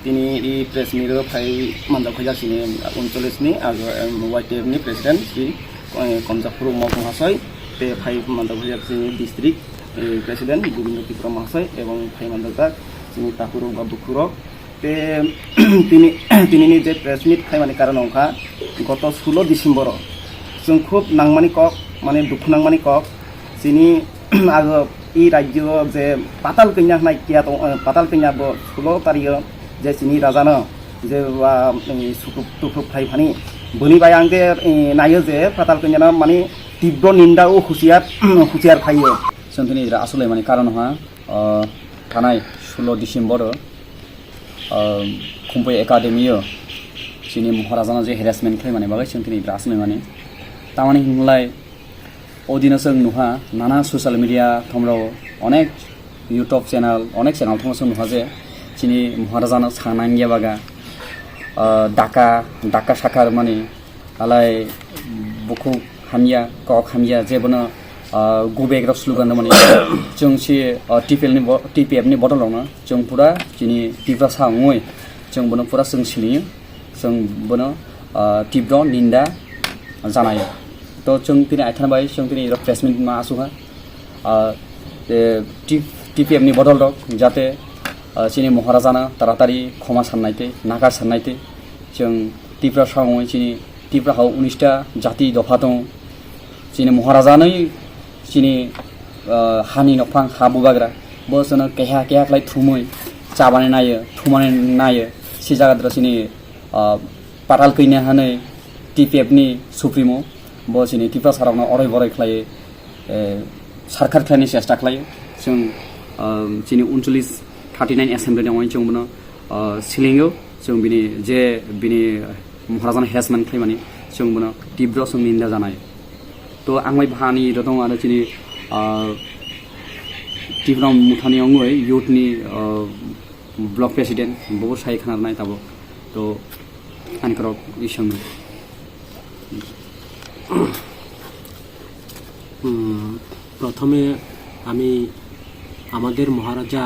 তিনি এই প্রেস মিটও ফাই মানজাক হইয়াছিনি 39 YTF ni প্রেসিডেন্ট শ্রী কমজাপুর মহাশয় তে ফাই মানজাক হইয়াছিনি ডিস্ট্রিক্ট প্রেসিডেন্ট গোবিন্দ ত্রিপুরা মহাশয় এবং ফাই মানজাক যিনি তাকুর বুকুরক তে তিনি যে প্রেস মিট খাইমানি কারণ অংখা গত 16 ডিসেম্বর जों খুব নাংমানি কক মানে দুঃখ নাংমানি কক যিনি আগে এই রাজ্য যে পাতাল কন্যা নাইকিয়া পাতাল কন্যা 16 তারিখ যে চিনি রাজানো যে সুকুপ ফাই ফানি বনিবাই আং যে নাইयो যে পাতাল কন্যা মানে তীব্র নিন্দা ও হুঁশিয়ার খাইयो जों दिनै আসলে মানে কারণ হা थानाय 16 डिसेम्बर खुंफै एकाडेमियो जोंनि महाराजाना जे हेरेसमेन्ट खालामनाय बागै जों दिनै असले माने तामानि हुंलाय अदिनो जों नुहा नाना ससियेल मिडिया थमराव अनेक यूट्यूब चैनल अनेक चैनल थमराव जों नुहा जे जोंनि महाराजाना सांनांगिया बागा डाका साखार माने आलाय बुखु हामिया कक हामिया जेबोनो गुबेग्राव स्लुगान माने जों सि टिपिएफ नि बदलावनो जों पुरा जोंनि टिप्रा साङै जों बोनो पुरा जों सिलियो जों बोनो तीव्र निंदा जानाय तो जों दिनै आइथानबाय जों दिनै प्रेसमेन्ट मा आसुहा टिपिएफ नि बदल दक जाते जोंनि महाराजाना तारातारि क्षमा साननायते नागार साननायते जों टिप्रा साङै जोंनि टिप्राहाव 19टा जाति दफा दं जोंनि महाराजानै जोंनि हानि नफां हा बुबाग्रा बसनो केहा केहालाय थुमै चाबाने नायो थुमाने नायो सि जागाद्र जोंनि पाताल कइना हानै टिपिएफ नि सुप्रिमो बसिनि टिप्रा सारावनो अराय बराय खालायो सरकार खालायनो सेस्था खालायो जों जोंनि 39 एसेम्बलि दङ जों बनो सिलिङो जों बिनि महाराजाना हेरेसमेन्ट खालामनानै जों बनो तीव्र जों निन्दा जानाय तो आंलाय भानि दं आरो जोंनि टिप्रा मुथानि अंगै युथनि ब्लक प्रेसिडेन्ट बहु साइ खानारनाय ताबो तो आनकरक इशं प्रथमे আমি আমাদের মহারাজা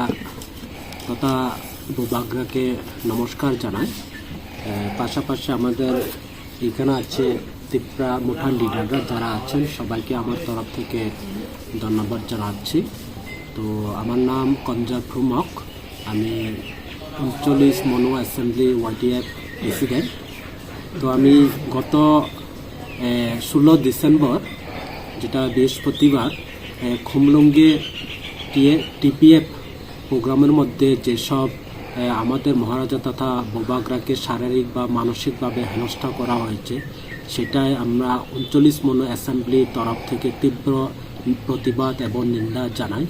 তথা বুবাগ্রাকে নমস্কার জানাই পাশাপাশি আমাদের এখানে আছে ত্রিপুরা মুঠান লিডাররা যারা আছেন সবাইকে আমার তরফ থেকে ধন্যবাদ জানাচ্ছি তো আমার নাম কমজাপুর মক আমি 39 মনো অ্যাসেম্বলি YTF প্রেসিডেন্ট তো আমি গত 16 ডিসেম্বর যেটা বৃহস্পতিবার খুমলুঙ্গে টিপিএফ প্রোগ্রামের মধ্যে যেসব আমাদের মহারাজা তথা বুবাগ্রাকে শারীরিক বা মানসিকভাবে হেনস্থা করা হয়েছে সেটাই আমরা 39 মনো অ্যাসেম্বলির তরফ থেকে তীব্র প্রতিবাদ এবং নিন্দা জানাই।